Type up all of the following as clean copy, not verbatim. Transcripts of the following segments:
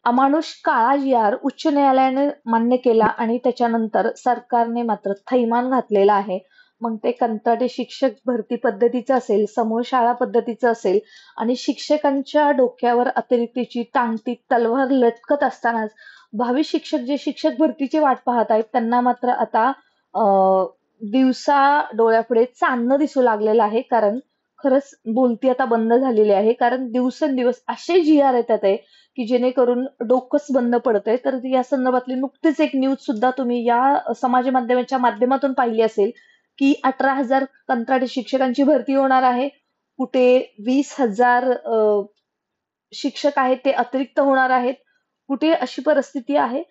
अमानुष काळा जी-आर उच्च न्यायालयाने मान्य केला आणि त्याच्यानंतर सरकारने मात्र थैमान घातलेला आहे. मग ते कंत्राटी शिक्षक भरती पद्धतीचं असेल, समूह शाळा पद्धतीचं असेल आणि शिक्षकांच्या डोक्यावर अतिरेक्तीची टांगती तलवार लटकत असतानाच भावी शिक्षक जे शिक्षक भरतीची वाट पाहत आहेत त्यांना मात्र आता दिवसा डोळ्यापुढे चांदणं दिसू लागलेलं आहे. कारण खरंच बोलती आता बंद झालेली आहे. कारण दिवसेंदिवस असे जी-आर येतात आहे की जेणेकरून डोकंच बंद पडतंय. तर या संदर्भातली नुकतीच एक न्यूज सुद्धा तुम्ही या समाज माध्यमाच्या माध्यमातून पाहिली असेल की 18,000 कंत्राटी शिक्षकांची भरती होणार आहे. कुठे 20,000 शिक्षक आहेत ते अतिरिक्त होणार आहेत. कुठे अशी परिस्थिती आहे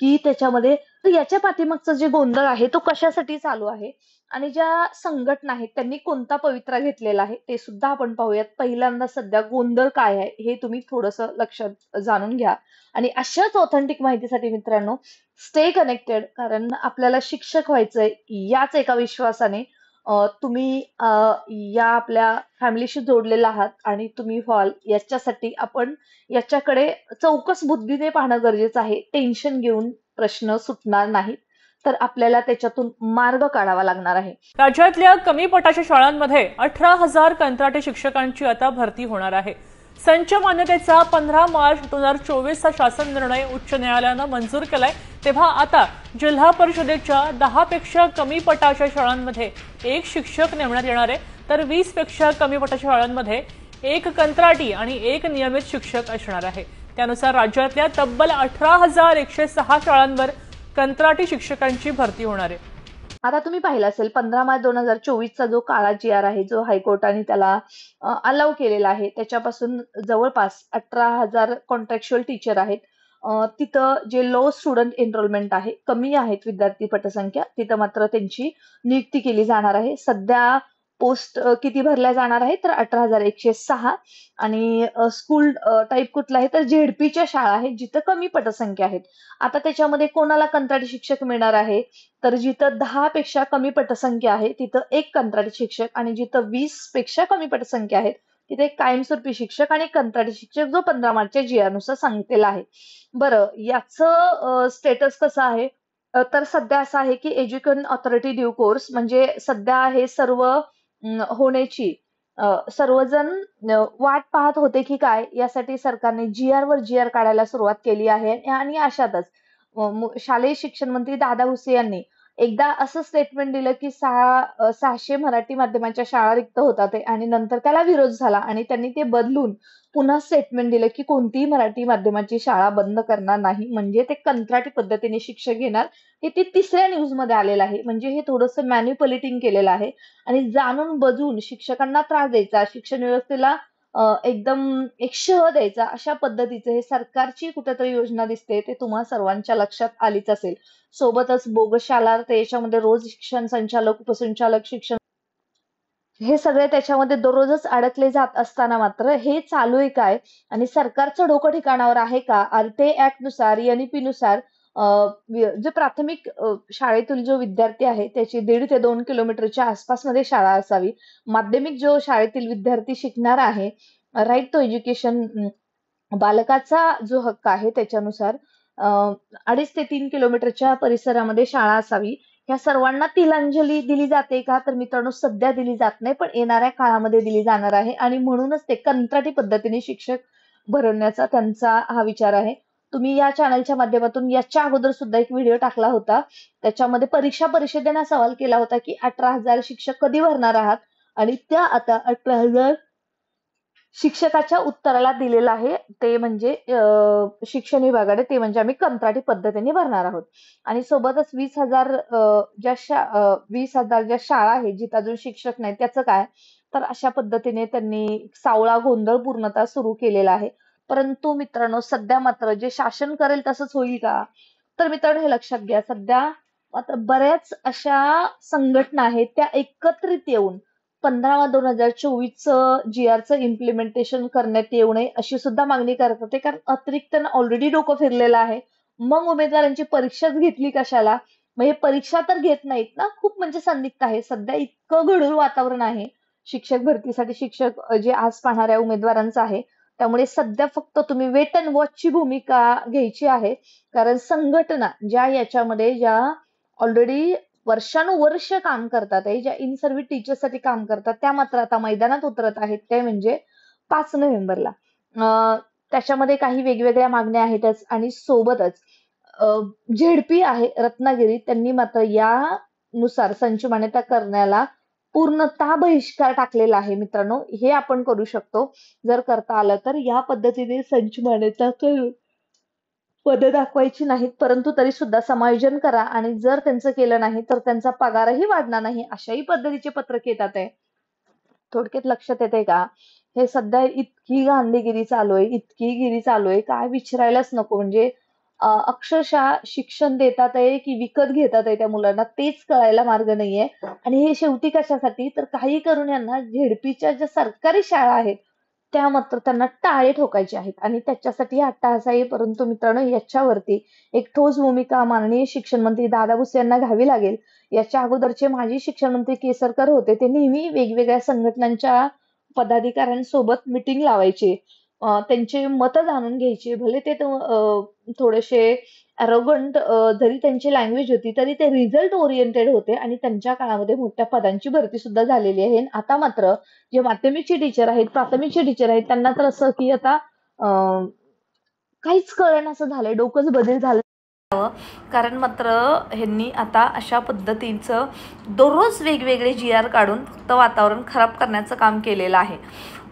की त्याच्यामध्ये तर याच्या पाठीमागचा जे गोंधळ आहे तो कशासाठी चालू आहे आणि ज्या संघटना आहेत त्यांनी कोणता पवित्रा घेतलेला आहे ते सुद्धा आपण पाहूयात. पहिल्यांदा सध्या गोंधळ काय आहे हे तुम्ही थोडंसं लक्षात जाणून घ्या आणि अशाच ऑथेंटिक माहितीसाठी मित्रांनो स्टे कनेक्टेड. कारण आपल्याला शिक्षक व्हायचंय याच एका विश्वासाने तुम्ही या आपल्या फॅमिलीशी जोडलेला आहात आणि तुम्ही व्हाल याच्यासाठी आपण याच्याकडे चौकस बुद्धीने पाहणं गरजेचं आहे. टेन्शन घेऊन प्रश्न सुटणार नाहीत. तर आपल्याला त्याच्यातून मार्ग काढावा लागणार आहे. राज्यातल्या कमी पटाच्या शाळांमध्ये 18,000 कंत्राटी शिक्षकांची आता भरती होणार आहे. संच मान्यतेचा 15 मार्च 2024 चा शासन निर्णय उच्च न्यायालयानं मंजूर केलाय. तेव्हा आता जिल्हा परिषदेच्या 10 पेक्षा कमी पटाच्या शाळांमध्ये एक शिक्षक नेमण्यात येणार आहे. तर 20 पेक्षा कमी पटाच्या शाळांमध्ये एक कंत्राटी आणि एक नियमित शिक्षक असणार आहे. त्यानुसार राज्यातल्या तब्बल 18,106 शाळांवर कंत्राटी शिक्षकांची भरती होणार आहे. आता तुम्ही पाहिलं असेल 15 मार्च 2024 चा जो काळा जी-आर आहे जो हायकोर्टाने त्याला अलाउ केलेला आहे त्याच्यापासून जवळपास 18,000 कॉन्ट्रॅक्च्युअल टीचर आहेत. तिथं जे लो स्टुडंट एनरोलमेंट आहे कमी आहेत विद्यार्थी पटसंख्या तिथं मात्र त्यांची नियुक्ती केली जाणार आहे. सध्या पोस्ट किती भरल्या जाणार आहे तर 18,106 आणि स्कूल टाईप कुठला आहे तर झेडपीच्या शाळा आहेत जिथं कमी पटसंख्या आहेत. आता त्याच्यामध्ये कोणाला कंत्राटी शिक्षक मिळणार आहे तर जिथं 10 पेक्षा कमी पटसंख्या आहे तिथं एक कंत्राटी शिक्षक आणि जिथं 20 पेक्षा कमी पटसंख्या आहेत तिथे एक कायमस्वरूपी शिक्षक आणि कंत्राटी शिक्षक जो 15 मार्चच्या जी-आर नुसार सांगितलेला आहे. बरं याचं स्टेटस कसं आहे तर सध्या असं आहे की एज्युकेशन ऑथॉरिटी ड्यू कोर्स म्हणजे सध्या हे सर्व होण्याची सर्वजण वाट पाहत होते की काय यासाठी सरकारने जी-आर वर जी-आर काढायला सुरुवात केली आहे आणि अशातच शालेय शिक्षण मंत्री दादा भुसे यांनी एकदा असं स्टेटमेंट दिलं की 600 मराठी माध्यमाच्या शाळा रिक्त होतात आणि नंतर त्याला विरोध झाला आणि त्यांनी ते बदलून पुन्हा स्टेटमेंट दिलं की कोणतीही मराठी माध्यमाची शाळा बंद करणार नाही. म्हणजे ते कंत्राटी पद्धतीने शिक्षक घेणार हे ते तिसऱ्या न्यूज मध्ये आलेलं आहे. म्हणजे हे थोडंसं मॅन्युप्युलेटिंग केलेलं आहे आणि जाणून बजून शिक्षकांना त्रास द्यायचा शिक्षण व्यवस्थेला एकदम एक शह द्यायचा अशा पद्धतीचं हे सरकारची कुठेतरी योजना दिसते ते तुम्हा सर्वांच्या लक्षात आलीच असेल. सोबतच बोगस शाळा तर याच्यामध्ये रोज शिक्षण संचालक उपसंचालक शिक्षण हे सगळे त्याच्यामध्ये दररोजच अडकले जात असताना मात्र हे चालू आहे काय आणि सरकारचं डोकं ठिकाणावर आहे का. आरटीआय ऍक्ट नुसार एनईपी नुसार जे प्राथमिक शाळेतील जो विद्यार्थी आहे त्याची 1.5 ते 2 किलोमीटरच्या आसपासमध्ये शाळा असावी. माध्यमिक जो शाळेतील विद्यार्थी शिकणार आहे राईट टू एज्युकेशन बालकाचा जो हक्क आहे त्याच्यानुसार 2.5 ते 3 किलोमीटरच्या परिसरामध्ये शाळा असावी. ह्या सर्वांना तिलांजली दिली जाते का तर मित्रांनो सध्या दिली जात नाही पण येणाऱ्या काळामध्ये दिली जाणार आहे आणि म्हणूनच ते कंत्राटी पद्धतीने शिक्षक भरवण्याचा त्यांचा हा विचार आहे. तुम्ही या चॅनलच्या माध्यमातून याच्या अगोदर सुद्धा एक व्हिडिओ टाकला होता त्याच्यामध्ये परीक्षा परिषदेने सवाल केला होता की 18,000 शिक्षक कधी भरणार आहात आणि त्या आता 18,000 शिक्षकाच्या उत्तराला दिलेलं आहे ते म्हणजे शिक्षण विभागाने ते म्हणजे आम्ही कंत्राटी पद्धतीने भरणार आहोत. आणि सोबतच 20,000 ज्या शाळा आहेत जिथे अजून शिक्षक नाही त्याचं काय तर अशा पद्धतीने त्यांनी सावळा गोंधळ पूर्णतः सुरू केलेला आहे. परंतु मित्रांनो सध्या मात्र जे शासन करेल तसंच होईल का तर मित्रांनो हे लक्षात घ्या. सध्या मात्र बऱ्याच अशा संघटना आहेत त्या एकत्रित येऊन 15 मार्च 2024 जी-आरचं इम्प्लिमेंटेशन करण्यात येऊ नये अशी सुद्धा मागणी करत होते. कारण अतिरिक्त ऑलरेडी डोकं फिरलेलं आहे. मग उमेदवारांची परीक्षाच घेतली कशाला. मग हे परीक्षा तर घेत नाहीत ना. खूप म्हणजे संदिग्ध आहे. सध्या इतकं गढूळ वातावरण आहे शिक्षक भरतीसाठी शिक्षक जे आज पाहणाऱ्या उमेदवारांचं आहे त्यामुळे सध्या फक्त तुम्ही वेट अँड वॉचची भूमिका घ्यायची आहे. कारण संघटना ज्या ऑलरेडी वर्षानुवर्ष काम करतात आहे, ज्या इन सर्व्हिस टीचरसाठी काम करतात, त्या मात्र आता मैदानात उतरत आहेत. ते म्हणजे 5 नोव्हेंबरला. त्याच्यामध्ये काही वेगवेगळ्या मागण्या आहेतच आणि सोबतच झेडपी आहे रत्नागिरी, त्यांनी मात्र यानुसार संच मान्यता करण्याला पूर्णतः बहिष्कार टाकलेला आहे. मित्रांनो, हे आपण करू शकतो जर करता आलं तर. या पद्धतीने संच मान्यता करून पदं दाखवायची नाहीत, परंतु तरी सुद्धा समायोजन करा आणि जर त्यांचं केलं नाही तर त्यांचा पगारही वाढणार नाही, अशाही पद्धतीचे पत्रक येतात आहे. थोडक्यात लक्षात येते का? हे सध्या इतकी गांधीगिरी चालू आहे, इतकी गिरी चालू आहे, काय विचारायलाच नको. म्हणजे अक्षरशः शिक्षण देतात आहे की विकत घेतात आहे त्या मुलांना, तेच कळायला मार्ग नाहीये. आणि हे शेवटी कशासाठी, तर काही करून यांना झेडपीच्या ज्या सरकारी शाळा आहेत त्या मात्र त्यांना टाळे ठोकायचे आहेत आणि त्याच्यासाठी हा अट्टाहास आहे. परंतु मित्रांनो, याच्यावरती एक ठोस भूमिका माननीय शिक्षण मंत्री दादा भुसे यांना घ्यावी लागेल. याच्या अगोदरचे माजी शिक्षण मंत्री केसरकर होते, ते नेहमी वेगवेगळ्या संघटनांच्या पदाधिकाऱ्यांसोबत मीटिंग लावायचे, त्यांचे मतं जाणून घ्यायचे. भले ते थोडेसे अरोगंट जरी त्यांची लँग्वेज होती तरी ते रिझल्ट ओरिएंटेड होते आणि त्यांच्या काळामध्ये मोठ्या पदांची भरती सुद्धा झालेली आहे. आता मात्र जे माध्यमिकचे टीचर आहेत, प्राथमिकचे टीचर आहेत, त्यांना तर असं की आता काहीच कळेना असं झालंय, डोकंच बदल झालं. कारण मात्र ह्यांनी आता अशा पद्धतीचं दररोज वेगवेगळे GR काढून फक्त वातावरण खराब करण्याचं काम केलेलं आहे.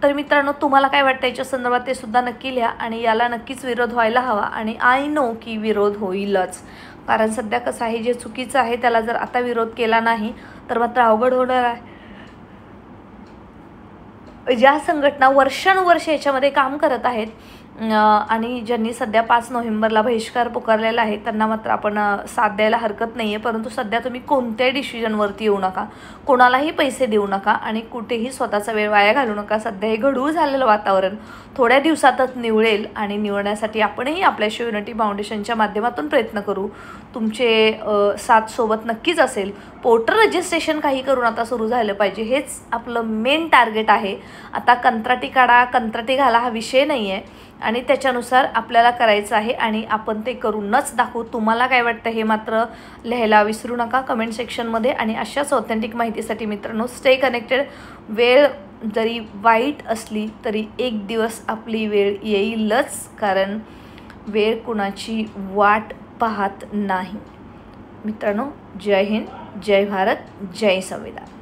तर मित्रांनो, तुम्हाला काय वाटतं याच्या संदर्भात ते सुद्धा नक्की लिहा आणि याला नक्कीच विरोध व्हायला हवा. आणि आय नो की विरोध होईलच, कारण सध्या कसं आहे, जे चुकीचं आहे त्याला जर आता विरोध केला नाही तर मात्र अवघड होणार आहे. ज्या संघटना वर्षानुवर्ष याच्यामध्ये काम करत आहेत आणि ज्यांनी सध्या 5 नोव्हेंबरला बहिष्कार पुकारलेला आहे त्यांना मात्र आपण साथ द्यायला हरकत नाही आहे. परंतु सध्या तुम्ही कोणत्याही डिसिजनवरती येऊ नका, कोणालाही पैसे देऊ नका आणि कुठेही स्वतःचा वेळ वाया घालू नका. सध्या हे गढूळ झालेलं वातावरण थोड्या दिवसातच निवळेल आणि निवळण्यासाठी आपणही आपल्या शिवयुनिटी फाउंडेशनच्या माध्यमातून प्रयत्न करू. तुमचे साथ सोबत नक्कीच असेल. पोर्टल रजिस्ट्रेशन काही करून आता सुरू झालं पाहिजे, हेच आपलं मेन टार्गेट आहे. आता कंत्राटी काढा, कंत्राटी घाला हा विषय नाही आहे आणि त्याच्यानुसार आपल्याला करायचं आहे आणि आपण ते करूनच दाखवू. तुम्हाला काय वाटतं हे मात्र लिहायला विसरू नका कमेंट सेक्शनमध्ये. आणि अशाच ऑथेंटिक माहितीसाठी मित्रांनो स्टे कनेक्टेड. वेळ जरी वाईट असली तरी एक दिवस आपली वेळ येईलच, कारण वेळ कुणाची वाट पाहत नाही. मित्रांनो, जय हिंद, जय भारत, जय संविधान.